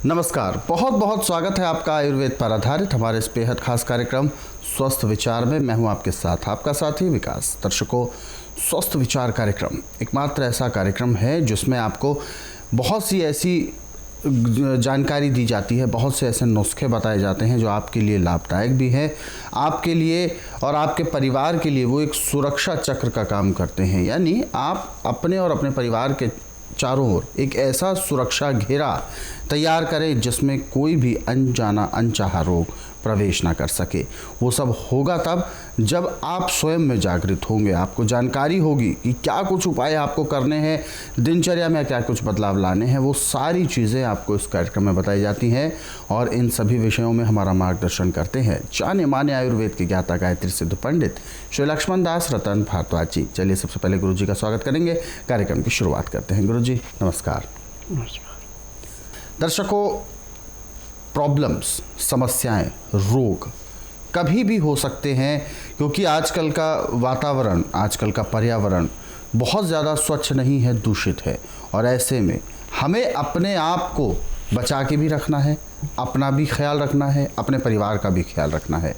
नमस्कार, बहुत बहुत स्वागत है आपका आयुर्वेद पर आधारित हमारे इस बेहद खास कार्यक्रम स्वस्थ विचार में। मैं हूं आपके साथ आपका साथी विकास। दर्शकों, स्वस्थ विचार कार्यक्रम एकमात्र ऐसा कार्यक्रम है जिसमें आपको बहुत सी ऐसी जानकारी दी जाती है, बहुत से ऐसे नुस्खे बताए जाते हैं जो आपके लिए लाभदायक भी हैं, आपके लिए और आपके परिवार के लिए वो एक सुरक्षा चक्र का काम करते हैं। यानी आप अपने और अपने परिवार के चारों ओर एक ऐसा सुरक्षा घेरा तैयार करें जिसमें कोई भी अनजाना अनचाहा रोग प्रवेश ना कर सके। वो सब होगा तब जब आप स्वयं में जागृत होंगे, आपको जानकारी होगी कि क्या कुछ उपाय आपको करने हैं, दिनचर्या में क्या कुछ बदलाव लाने हैं। वो सारी चीज़ें आपको इस कार्यक्रम में बताई जाती हैं और इन सभी विषयों में हमारा मार्गदर्शन करते हैं जाने माने आयुर्वेद के ज्ञाता गायत्री सिद्ध पंडित श्री लक्ष्मण दास रतन भारद्वाज जी। चलिए सबसे पहले गुरु जी का स्वागत करेंगे, कार्यक्रम की शुरुआत करते हैं। गुरु जी नमस्कार। नमस्कार। दर्शकों, प्रॉब्लम्स, समस्याएं, रोग कभी भी हो सकते हैं क्योंकि आजकल का वातावरण, आजकल का पर्यावरण बहुत ज़्यादा स्वच्छ नहीं है, दूषित है। और ऐसे में हमें अपने आप को बचा के भी रखना है, अपना भी ख्याल रखना है, अपने परिवार का भी ख्याल रखना है।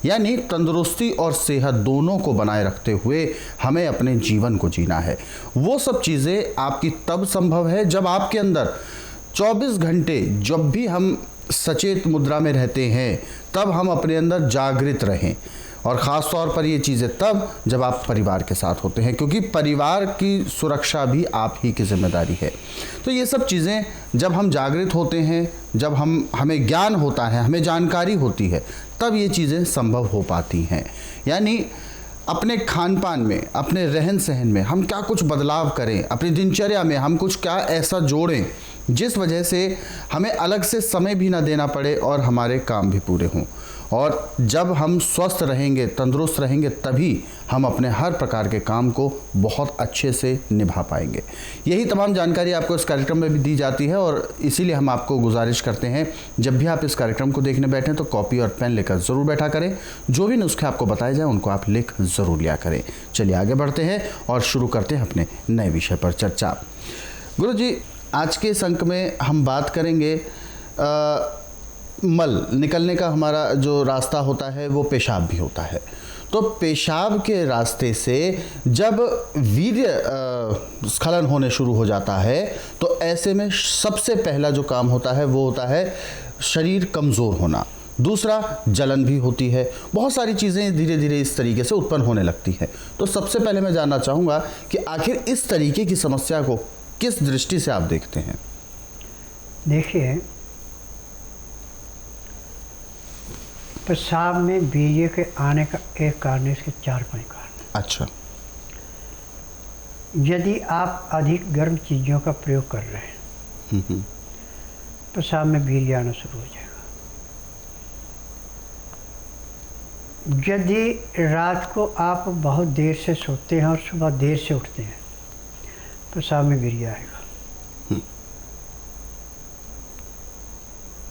यानी तंदुरुस्ती और सेहत दोनों को बनाए रखते हुए हमें अपने जीवन को जीना है। वो सब चीज़ें आपकी तब संभव है जब आपके अंदर 24 घंटे, जब भी हम सचेत मुद्रा में रहते हैं तब हम अपने अंदर जागृत रहें। और ख़ास तौर पर ये चीज़ें तब जब आप परिवार के साथ होते हैं, क्योंकि परिवार की सुरक्षा भी आप ही की जिम्मेदारी है। तो ये सब चीज़ें जब हम जागृत होते हैं, जब हमें ज्ञान होता है, हमें जानकारी होती है, तब ये चीज़ें संभव हो पाती हैं। यानी अपने खान पान में, अपने रहन सहन में हम क्या कुछ बदलाव करें, अपनी दिनचर्या में हम कुछ क्या ऐसा जोड़ें जिस वजह से हमें अलग से समय भी ना देना पड़े और हमारे काम भी पूरे हों। और जब हम स्वस्थ रहेंगे, तंदुरुस्त रहेंगे, तभी हम अपने हर प्रकार के काम को बहुत अच्छे से निभा पाएंगे। यही तमाम जानकारी आपको इस कार्यक्रम में भी दी जाती है और इसीलिए हम आपको गुजारिश करते हैं जब भी आप इस कार्यक्रम को देखने बैठें तो कॉपी और पेन लेकर ज़रूर बैठा करें। जो भी नुस्खे आपको बताए जाएँ उनको आप लिख ज़रूर लिया करें। चलिए आगे बढ़ते हैं और शुरू करते हैं अपने नए विषय पर चर्चा। गुरु जी, आज के इस अंक में हम बात करेंगे मल निकलने का। हमारा जो रास्ता होता है वो पेशाब भी होता है। तो पेशाब के रास्ते से जब वीर्य स्खलन होने शुरू हो जाता है तो ऐसे में सबसे पहला जो काम होता है वो होता है शरीर कमज़ोर होना। दूसरा, जलन भी होती है। बहुत सारी चीज़ें धीरे धीरे इस तरीके से उत्पन्न होने लगती हैं। तो सबसे पहले मैं जानना चाहूँगा कि आखिर इस तरीके की समस्या को किस दृष्टि से आप देखते हैं? देखिए, पेशाब में वीर्य के आने का एक कारण, इसके 4-5 कारण। अच्छा। यदि आप अधिक गर्म चीज़ों का प्रयोग कर रहे हैं, पेशाब में वीर्य आना शुरू हो जाएगा। यदि रात को आप बहुत देर से सोते हैं और सुबह देर से उठते हैं, पेशाब में वीर्य आएगा।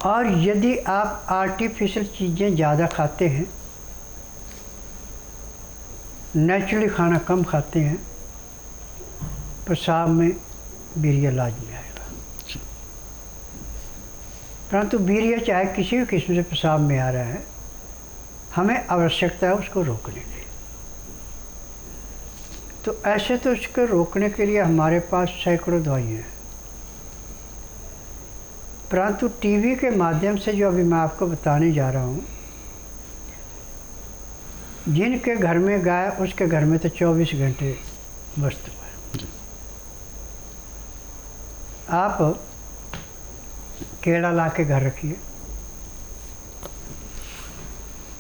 और यदि आप आर्टिफिशियल चीज़ें ज़्यादा खाते हैं, नेचुरली खाना कम खाते हैं, पेशाब में वीर्य लाजमी आएगा। परंतु वीर्य चाहे किसी भी किस्म से पेशाब में आ रहा है, हमें आवश्यकता है उसको रोकने की। तो ऐसे तो उसको रोकने के लिए हमारे पास सैकड़ों दवाइयाँ हैं, परंतु टीवी के माध्यम से जो अभी मैं आपको बताने जा रहा हूँ, जिनके घर में गाय, उसके घर में तो 24 घंटे वस्तु है। आप केला ला के घर रखिए,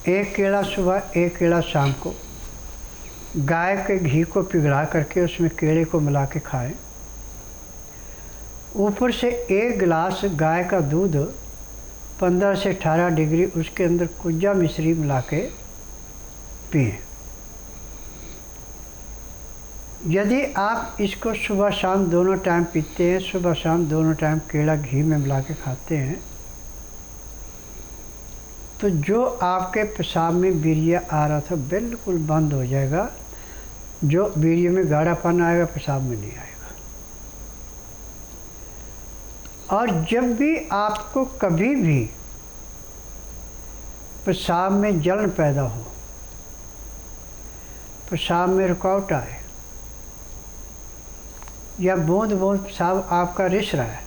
एक केला सुबह, एक केला शाम को, गाय के घी को पिघला करके उसमें केले को मिला के खाएं। ऊपर से 1 गिलास गाय का दूध 15 से 18 डिग्री, उसके अंदर कुज्जा मिश्री मिला के पिएं। यदि आप इसको सुबह शाम दोनों टाइम पीते हैं, सुबह शाम दोनों टाइम केला घी में मिला के खाते हैं, तो जो आपके पेशाब में वीर्य आ रहा था बिल्कुल बंद हो जाएगा। जो वीर्य में गाढ़ापन आएगा, पेशाब में नहीं आएगा। और जब भी आपको कभी भी पेशाब में जलन पैदा हो, पेशाब में रुकावट आए या बूंद बूंद पेशाब आपका रिस रहा है,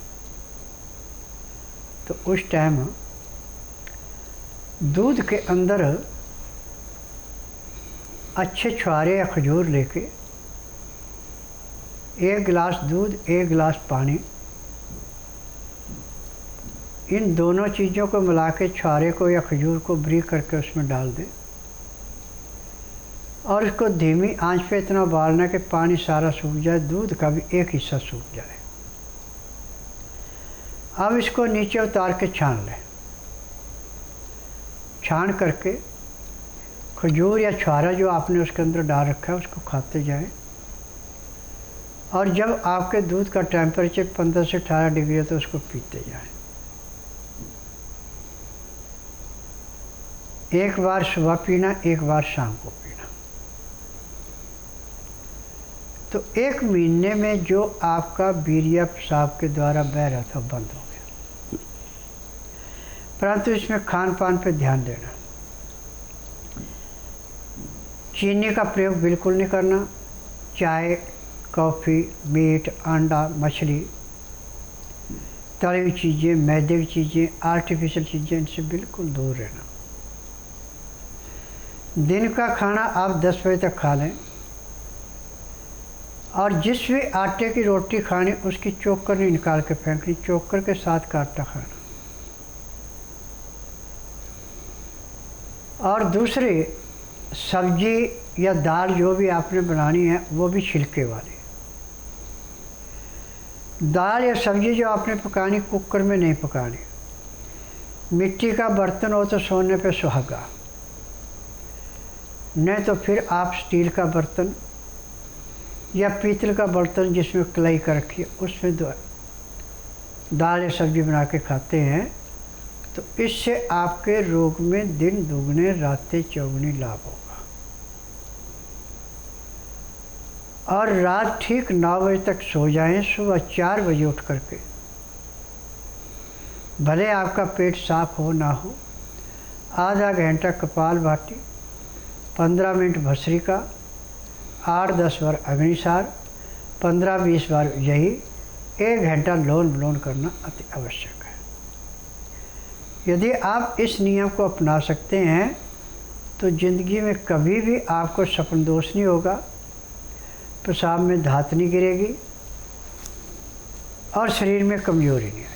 तो उस टाइम दूध के अंदर अच्छे छुहारे या खजूर लेके 1 गिलास दूध 1 गिलास पानी, इन दोनों चीज़ों को मिला के छुहारे को या खजूर को ब्रीक करके उसमें डाल दें और इसको धीमी आंच पे इतना उबालना कि पानी सारा सूख जाए, दूध का भी एक हिस्सा सूख जाए। अब इसको नीचे उतार के छान लें। छान करके खजूर या छुहारा जो आपने उसके अंदर डाल रखा है उसको खाते जाएं और जब आपके दूध का टेम्परेचर 15 से 18 डिग्री है तो उसको पीते जाएं। एक बार सुबह पीना, एक बार शाम को पीना। तो 1 महीने में जो आपका वीर्य पेशाब के द्वारा बह रहा था बंद हो गया। परंतु इसमें खान पान पे ध्यान देना। चीनी का प्रयोग बिल्कुल नहीं करना। चाय, कॉफ़ी, मीट, अंडा, मछली, तली हुई चीज़ें, मैदे की चीज़ें, आर्टिफिशियल चीज़ें, इनसे बिल्कुल दूर रहना। दिन का खाना आप 10 बजे तक खा लें और जिस भी आटे की रोटी खानी उसकी चोकर नहीं निकाल के फेंकनी, चोकर के साथ का आटा खाना। और दूसरी सब्जी या दाल जो भी आपने बनानी है वो भी छिलके वाली। दाल या सब्जी जो आपने पकानी कुकर में नहीं पकानी। मिट्टी का बर्तन हो तो सोने पे सुहागा, नहीं तो फिर आप स्टील का बर्तन या पीतल का बर्तन जिसमें कलाई कर रखी है उसमें दाल या सब्जी बना के खाते हैं तो इससे आपके रोग में दिन दुगने रातें चौगुनी लाभ होगा। और रात ठीक 9 बजे तक सो जाएं, सुबह 4 बजे उठ करके, भले आपका पेट साफ हो ना हो, आधा घंटा कपालभाति, 15 मिनट भस्त्रिका, 8-10 बार अग्निसार, 15-20 बार यही, 1 घंटा लोन विलोन करना अति आवश्यक है। यदि आप इस नियम को अपना सकते हैं तो ज़िंदगी में कभी भी आपको सपन दोष नहीं होगा, पेशाब में धात नहीं गिरेगी और शरीर में कमजोरी नहीं आएगी।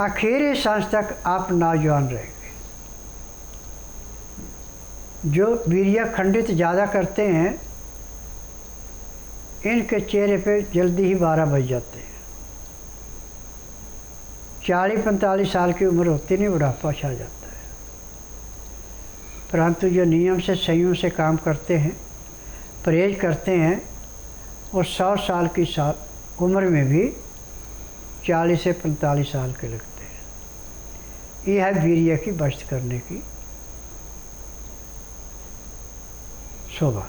आखिरी सांस तक आप नौजवान रहेंगे। जो वीर्य खंडित ज़्यादा करते हैं इनके चेहरे पे जल्दी ही 12 बज जाते हैं। 40-45 साल की उम्र होती नहीं, बुढ़ापा छा जाता है। परंतु जो नियम से संयम से काम करते हैं, परहेज करते हैं, वो 100 साल की उम्र में भी 40 से 45 साल के लगते हैं। यह है वीर्य की बचत करने की शोभा।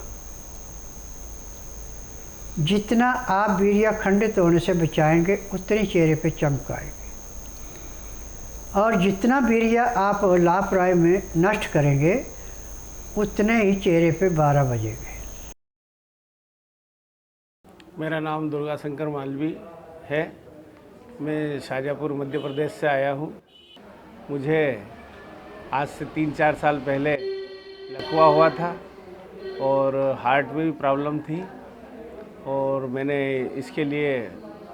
जितना आप वीर्य खंडित होने से बचाएंगे उतनी चेहरे पे चमक आएगी और जितना वीर्य आप लापरवाही में नष्ट करेंगे उतने ही चेहरे पे 12 बजेंगे। मेरा नाम दुर्गा शंकर मालवी है। मैं शाजापुर मध्य प्रदेश से आया हूँ। मुझे आज से 3-4 साल पहले लकवा हुआ था और हार्ट में भी प्रॉब्लम थी और मैंने इसके लिए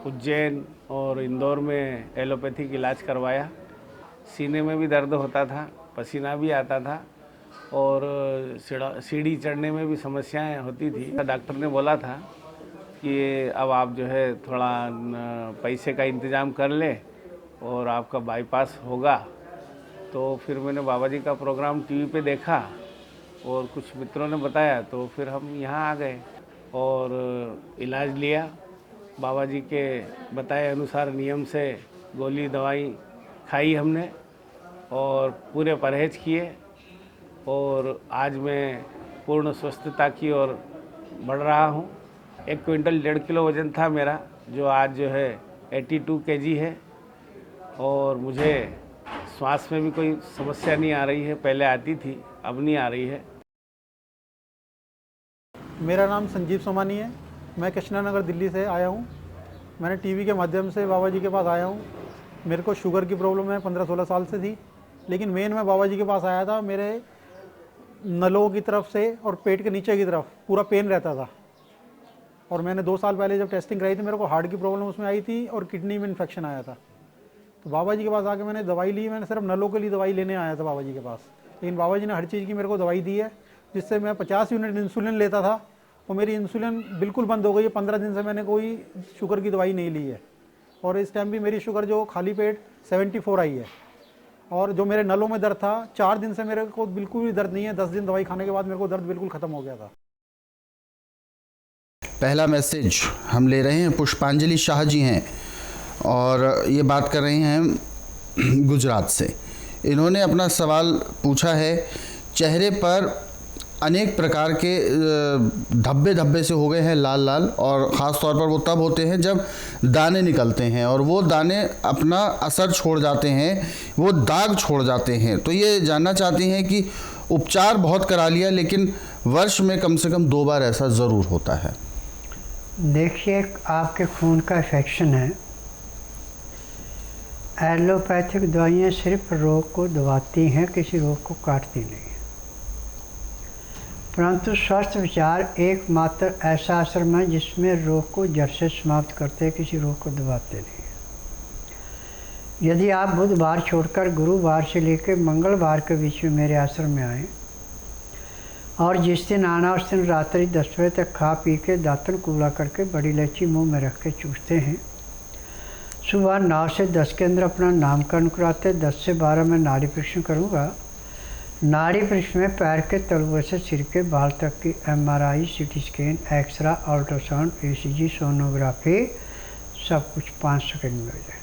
उज्जैन और इंदौर में एलोपैथिक इलाज करवाया। सीने में भी दर्द होता था, पसीना भी आता था और सीढ़ी चढ़ने में भी समस्याएं होती थी। डॉक्टर ने बोला था कि अब आप जो है थोड़ा पैसे का इंतज़ाम कर ले और आपका बाईपास होगा। तो फिर मैंने बाबा जी का प्रोग्राम टीवी पे देखा और कुछ मित्रों ने बताया तो फिर हम यहाँ आ गए और इलाज लिया। बाबा जी के बताए अनुसार नियम से गोली दवाई खाई हमने और पूरे परहेज किए और आज मैं पूर्ण स्वस्थता की ओर बढ़ रहा हूँ। 1 क्विंटल 1.5 किलो वज़न था मेरा, जो आज जो है 82 kg है और मुझे श्वास में भी कोई समस्या नहीं आ रही है। पहले आती थी, अब नहीं आ रही है। मेरा नाम संजीव सोमानी है। मैं कृष्णा नगर दिल्ली से आया हूँ। मैंने टीवी के माध्यम से बाबा जी के पास आया हूँ। मेरे को शुगर की प्रॉब्लम है, 15-16 साल से थी, लेकिन मेन मैं बाबा जी के पास आया था। मेरे नलों की तरफ से और पेट के नीचे की तरफ पूरा पेन रहता था। और मैंने 2 साल पहले जब टेस्टिंग कराई थी, मेरे को हार्ट की प्रॉब्लम उसमें आई थी और किडनी में इन्फेक्शन आया था। तो बाबा जी के पास आके मैंने दवाई ली। मैंने सिर्फ नलों के लिए दवाई लेने आया था बाबा जी के पास, लेकिन बाबा जी ने हर चीज़ की मेरे को दवाई दी है, जिससे मैं 50 यूनिट इंसुलिन लेता था और मेरी इंसुलिन बिल्कुल बंद हो गई है। 15 दिन से मैंने कोई शुगर की दवाई नहीं ली है और इस टाइम भी मेरी शुगर जो खाली पेट 74 आई है। और जो मेरे नलों में दर्द था, 4 दिन से मेरे को बिल्कुल भी दर्द नहीं है। 10 दिन दवाई खाने के बाद मेरे को दर्द बिल्कुल ख़त्म हो गया था। पहला मैसेज हम ले रहे हैं, पुष्पांजलि शाह जी हैं और ये बात कर रहे हैं गुजरात से। इन्होंने अपना सवाल पूछा है, चेहरे पर अनेक प्रकार के धब्बे धब्बे से हो गए हैं, लाल लाल, और ख़ास तौर पर वो तब होते हैं जब दाने निकलते हैं और वो दाने अपना असर छोड़ जाते हैं, वो दाग छोड़ जाते हैं। तो ये जानना चाहती हैं कि उपचार बहुत करा लिया, लेकिन वर्ष में कम से कम 2 बार ऐसा ज़रूर होता है। देखिए, आपके खून का इन्फेक्शन है। एलोपैथिक दवाइयाँ सिर्फ रोग को दबाती हैं, किसी रोग को काटती नहीं। परंतु स्वस्थ विचार एकमात्र ऐसा आश्रम है जिसमें रोग को जड़ से समाप्त करते हैं, किसी रोग को दबाते नहीं। यदि आप बुधवार छोड़कर गुरुवार से लेकर मंगलवार के बीच में मेरे आश्रम में आएँ और जिस दिन आना उस दिन रात्रि 10 बजे तक खा पी के दातन कूला करके बड़ी इलायची मुंह में रख के चूसते हैं। सुबह 9 से 10 के अंदर अपना नामकरण कराते। 10 से 12 में नाड़ी परीक्षण करूँगा। नाड़ी परीक्षण में पैर के तलुए से सिर के बाल तक की MRI, CT scan, x ray, ultrasound, ECG, sonography सब कुछ 5 सेकंड में हो जाएगी।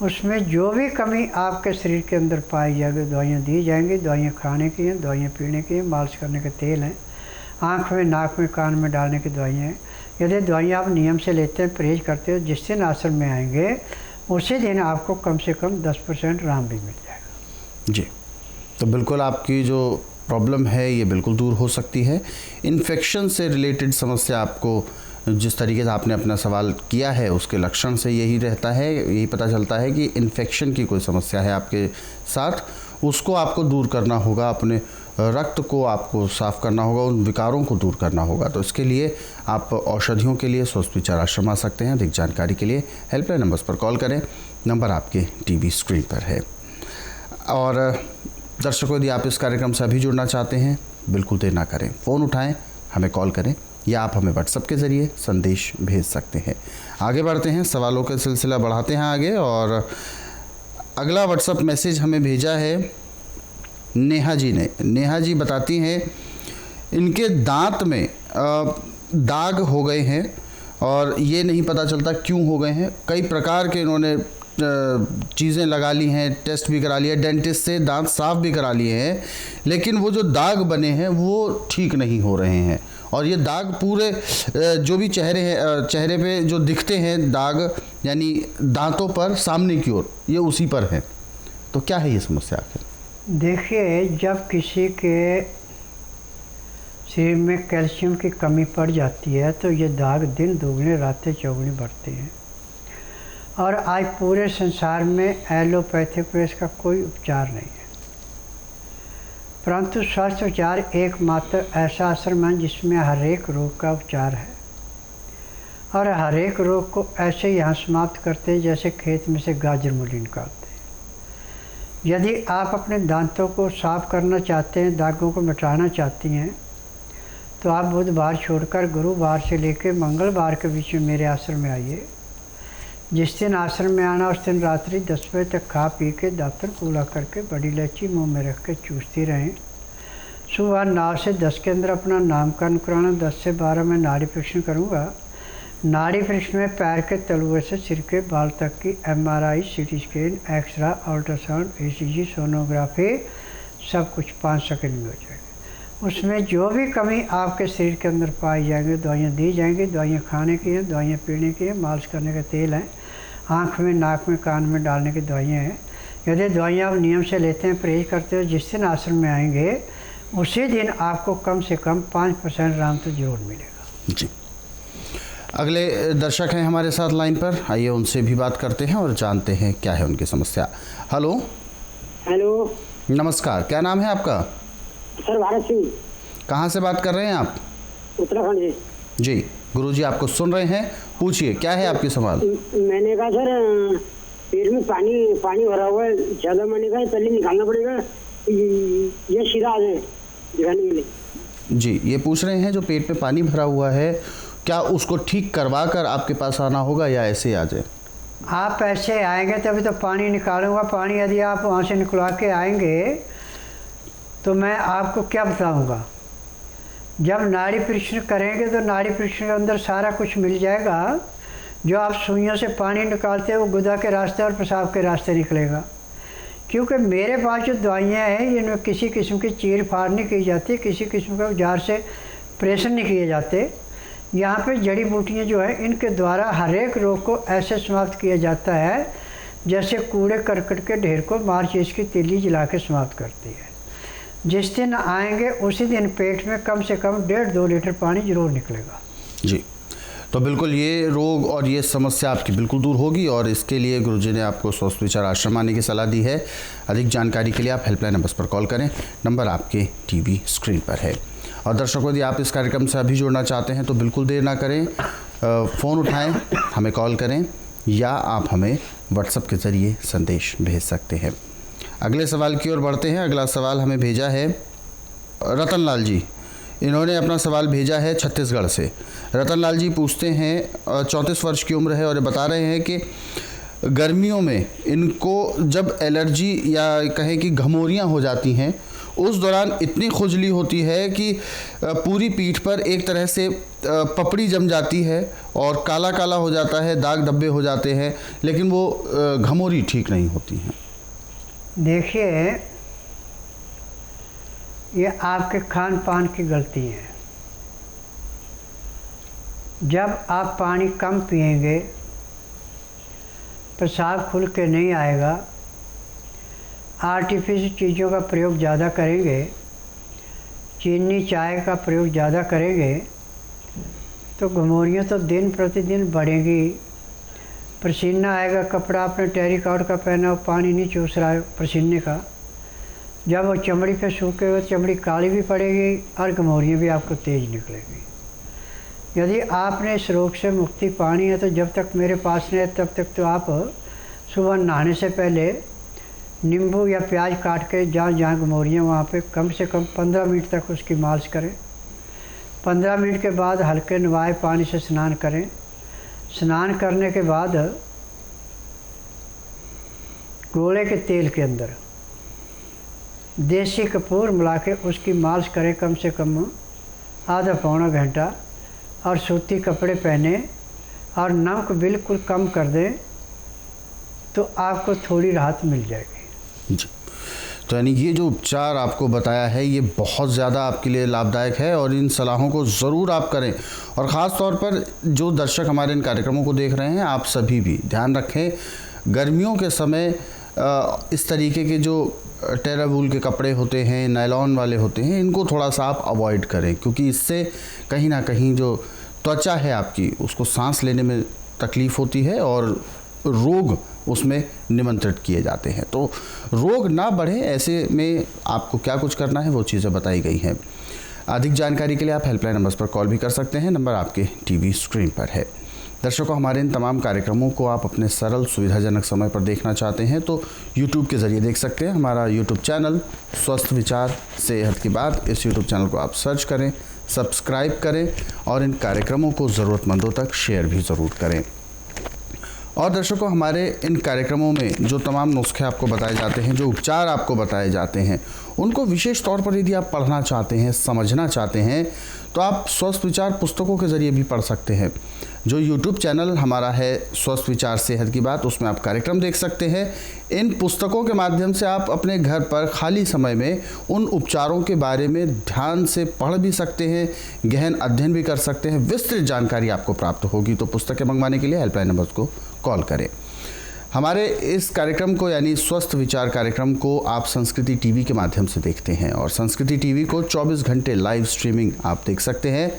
उसमें जो भी कमी आपके शरीर के अंदर पाई जाएगी दवाइयाँ दी जाएंगी। दवाइयाँ खाने की हैं, दवाइयाँ पीने की हैं, मालिश करने के तेल हैं, आँख में, नाक में, कान में डालने की दवाइयाँ हैं। यदि दवाइयाँ आप नियम से लेते हैं, परहेज करते हो, जिस दिन आश्रम में आएंगे उसी दिन आपको कम से कम 10% आराम भी मिल जाएगा। जी, तो बिल्कुल आपकी जो प्रॉब्लम है ये बिल्कुल दूर हो सकती है। इन्फेक्शन से रिलेटेड समस्या आपको, जिस तरीके से आपने अपना सवाल किया है, उसके लक्षण से यही रहता है, यही पता चलता है कि इन्फेक्शन की कोई समस्या है आपके साथ। उसको आपको दूर करना होगा, अपने रक्त को आपको साफ़ करना होगा, उन विकारों को दूर करना होगा। तो इसके लिए आप औषधियों के लिए स्वस्थ विचार आश्रम आ सकते हैं। अधिक जानकारी के लिए हेल्पलाइन नंबर्स पर कॉल करें। नंबर आपके टीवी स्क्रीन पर है। और दर्शकों, यदि आप इस कार्यक्रम से अभी जुड़ना चाहते हैं, बिल्कुल देर ना करें, फ़ोन उठाएं, हमें कॉल करें या आप हमें व्हाट्सएप के ज़रिए संदेश भेज सकते हैं। आगे बढ़ते हैं, सवालों का सिलसिला बढ़ाते हैं आगे। और अगला व्हाट्सएप मैसेज हमें भेजा है नेहा जी ने। नेहा जी बताती हैं इनके दांत में दाग हो गए हैं और ये नहीं पता चलता क्यों हो गए हैं। कई प्रकार के इन्होंने चीज़ें लगा ली हैं, टेस्ट भी करा लिया, डेंटिस्ट से दांत साफ भी करा लिए हैं, लेकिन वो जो दाग बने हैं वो ठीक नहीं हो रहे हैं। और ये दाग पूरे जो भी चेहरे पे जो दिखते हैं दाग, यानी दांतों पर सामने की ओर, ये उसी पर है। तो क्या है ये समस्या आखिर? देखिए, जब किसी के शरीर में कैल्शियम की कमी पड़ जाती है तो ये दाग दिन दोगुने रातें चौगुनी बढ़ते हैं। और आज पूरे संसार में एलोपैथिक में इसका कोई उपचार नहीं है, परंतु स्वस्थ उपचार एकमात्र ऐसा आश्रम है जिसमें हर एक रोग का उपचार है और हर एक रोग को ऐसे ही यहाँ समाप्त करते हैं जैसे खेत में से गाजर मूली निकालते हैं। यदि आप अपने दांतों को साफ करना चाहते हैं, दागों को मिटाना चाहती हैं, तो आप बुधवार छोड़कर गुरुवार से लेकर मंगलवार के बीच में मेरे आश्रम में आइए। जिस दिन आश्रम में आना उस दिन रात्रि 10 बजे तक खा पी के दातन कूला करके बड़ी इलायची मुंह में रख के चूसती रहें। सुबह 9 से 10 के अंदर अपना नामकरण कराना। 10 से 12 में नाड़ी परीक्षण करूँगा। नाड़ी परीक्षण में पैर के तलुए से सिर के बाल तक की MRI, CT scan, x ray, ultrasound, ECG, sonography सब कुछ 5 सेकंड में हो जाएगा। उसमें जो भी कमी आपके शरीर के अंदर पाई जाएंगी दवाइयाँ दी जाएंगी। दवाइयाँ खाने की हैं, दवाइयाँ पीने की हैं, मालिश करने के तेल हैं, आँख में, नाक में, कान में डालने की दवाइयाँ हैं। यदि दवाइयाँ आप नियम से लेते हैं, परहेज करते हो, जिस दिन आश्रम में आएंगे उसी दिन आपको कम से कम 5% आराम तो जरूर मिलेगा। जी। अगले दर्शक हैं हमारे साथ लाइन पर, आइए उनसे भी बात करते हैं और जानते हैं क्या है उनकी समस्या। हेलो। हेलो, नमस्कार, क्या नाम है आपका? सर भारत सिंह। कहाँ से बात कर रहे हैं आप? उत्तराखंड जी। जी, गुरुजी आपको सुन रहे हैं, पूछिए क्या है आपकी सवाल? मैंने कहा सर, पेट में पानी भरा हुआ है ज़्यादा, मैंने कहा पहले निकालना पड़ेगा, ये सीधा आ जाए दिखाने के लिए। जी, ये पूछ रहे हैं जो पेट में पानी भरा हुआ है, क्या उसको ठीक करवा कर आपके पास आना होगा या ऐसे आ जाए? आप ऐसे आएंगे तभी तो पानी निकालूंगा। पानी यदि आप वहाँ से निकलवा के आएंगे तो मैं आपको क्या बताऊंगा। जब नाड़ी परीक्षण करेंगे तो नाड़ी परीक्षण के अंदर सारा कुछ मिल जाएगा। जो आप सुइयों से पानी निकालते हैं वो गुदा के रास्ते और पेशाब के रास्ते निकलेगा। क्योंकि मेरे पास जो दवाइयाँ हैं इनमें किसी किस्म की चीर फाड़ नहीं की जाती, किसी किस्म के औजार से प्रेशर नहीं किए जाते। यहाँ पे जड़ी बूटियाँ जो है इनके द्वारा हर एक रोग को ऐसे समाप्त किया जाता है जैसे कूड़े करकट के ढेर को माचिस की तीली जला के समाप्त करती है। जिस दिन आएंगे उसी दिन पेट में कम से कम 1.5-2 लीटर पानी जरूर निकलेगा। जी, तो बिल्कुल ये रोग और ये समस्या आपकी बिल्कुल दूर होगी और इसके लिए गुरुजी ने आपको स्वस्थ विचार आश्रम आने की सलाह दी है। अधिक जानकारी के लिए आप हेल्पलाइन नंबर पर कॉल करें, नंबर आपके टीवी स्क्रीन पर है। और दर्शकों, यदि आप इस कार्यक्रम से अभी जुड़ना चाहते हैं तो बिल्कुल देर ना करें, फ़ोन उठाएं, हमें कॉल करें या आप हमें व्हाट्सएप के ज़रिए संदेश भेज सकते हैं। अगले सवाल की ओर बढ़ते हैं। अगला सवाल हमें भेजा है रतन लाल जी। इन्होंने अपना सवाल भेजा है छत्तीसगढ़ से। रतन लाल जी पूछते हैं, 34 वर्ष की उम्र है और ये बता रहे हैं कि गर्मियों में इनको जब एलर्जी या कहें कि घमौरियाँ हो जाती हैं उस दौरान इतनी खुजली होती है कि पूरी पीठ पर एक तरह से पपड़ी जम जाती है और काला काला हो जाता है, दाग धब्बे हो जाते हैं, लेकिन वो घमौरी ठीक नहीं होती हैं। देखिए, ये आपके खान पान की गलती है। जब आप पानी कम पिएंगे, पेशाब खुल के नहीं आएगा, आर्टिफिशियल चीज़ों का प्रयोग ज़्यादा करेंगे, चीनी चाय का प्रयोग ज़्यादा करेंगे तो घमौरियाँ तो दिन प्रतिदिन बढ़ेंगी। पसीना आएगा, कपड़ा आपने टेरिकॉट का पहना हो, पानी नहीं चूस रहा है पसीने का, जब वो चमड़ी पे सूखे हुए चमड़ी काली भी पड़ेगी और घमौरियाँ भी आपको तेज़ निकलेगी। यदि आपने इस रोग से मुक्ति पानी है तो जब तक मेरे पास नहीं है तब तक तो आप सुबह नहाने से पहले नींबू या प्याज काट के जहाँ जहाँ घमौरियाँ वहाँ पे कम से कम 15 मिनट तक उसकी मालिश करें। 15 मिनट के बाद हल्के नवाए पानी से स्नान करें। स्नान करने के बाद गोले के तेल के अंदर देसी कपूर मिला के उसकी मालिश करें कम से कम आधा पौना घंटा, और सूती कपड़े पहने और नमक बिल्कुल कम कर दें तो आपको थोड़ी राहत मिल जाएगी। जी, तो यानी ये जो उपचार आपको बताया है ये बहुत ज़्यादा आपके लिए लाभदायक है और इन सलाहों को ज़रूर आप करें। और ख़ास तौर पर जो दर्शक हमारे इन कार्यक्रमों को देख रहे हैं, आप सभी भी ध्यान रखें, गर्मियों के समय इस तरीके के जो टेरावूल के कपड़े होते हैं, नायलॉन वाले होते हैं, इनको थोड़ा सा आप अवॉइड करें, क्योंकि इससे कहीं ना कहीं जो त्वचा है आपकी उसको सांस लेने में तकलीफ़ होती है और रोग उसमें निमंत्रित किए जाते हैं। तो रोग ना बढ़े ऐसे में आपको क्या कुछ करना है वो चीज़ें बताई गई हैं। अधिक जानकारी के लिए आप हेल्पलाइन नंबर्स पर कॉल भी कर सकते हैं, नंबर आपके टीवी स्क्रीन पर है। दर्शकों, हमारे इन तमाम कार्यक्रमों को आप अपने सरल सुविधाजनक समय पर देखना चाहते हैं तो YouTube के ज़रिए देख सकते हैं। हमारा YouTube चैनल स्वस्थ विचार सेहत की बात, इस YouTube चैनल को आप सर्च करें, सब्सक्राइब करें और इन कार्यक्रमों को ज़रूरतमंदों तक शेयर भी ज़रूर करें। और दर्शकों, हमारे इन कार्यक्रमों में जो तमाम नुस्खे आपको बताए जाते हैं, जो उपचार आपको बताए जाते हैं, उनको विशेष तौर पर यदि आप पढ़ना चाहते हैं, समझना चाहते हैं तो आप स्वस्थ विचार पुस्तकों के ज़रिए भी पढ़ सकते हैं। जो YouTube चैनल हमारा है स्वस्थ विचार सेहत की बात, उसमें आप कार्यक्रम देख सकते हैं। इन पुस्तकों के माध्यम से आप अपने घर पर खाली समय में उन उपचारों के बारे में ध्यान से पढ़ भी सकते हैं, गहन अध्ययन भी कर सकते हैं, विस्तृत जानकारी आपको प्राप्त होगी। तो पुस्तकें मंगवाने के लिए हेल्पलाइन नंबर को कॉल करें। हमारे इस कार्यक्रम को यानी स्वस्थ विचार कार्यक्रम को आप संस्कृति टीवी के माध्यम से देखते हैं और संस्कृति टीवी को 24 घंटे लाइव स्ट्रीमिंग आप देख सकते हैं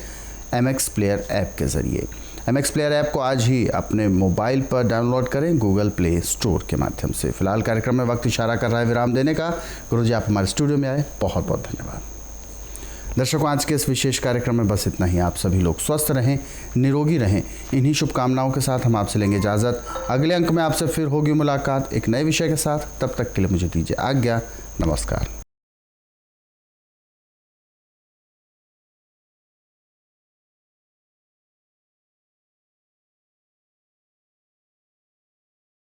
MX प्लेयर ऐप के ज़रिए। MX प्लेयर ऐप को आज ही अपने मोबाइल पर डाउनलोड करें गूगल प्ले स्टोर के माध्यम से। फिलहाल कार्यक्रम में वक्त इशारा कर रहा है विराम देने का। गुरुजी आप हमारे स्टूडियो में आए, बहुत बहुत धन्यवाद। दर्शकों, आज के इस विशेष कार्यक्रम में बस इतना ही। आप सभी लोग स्वस्थ रहें, निरोगी रहें, इन्हीं शुभकामनाओं के साथ हम आपसे लेंगे इजाज़त। अगले अंक में आपसे फिर होगी मुलाकात एक नए विषय के साथ। तब तक के लिए मुझे दीजिए आज्ञा। नमस्कार।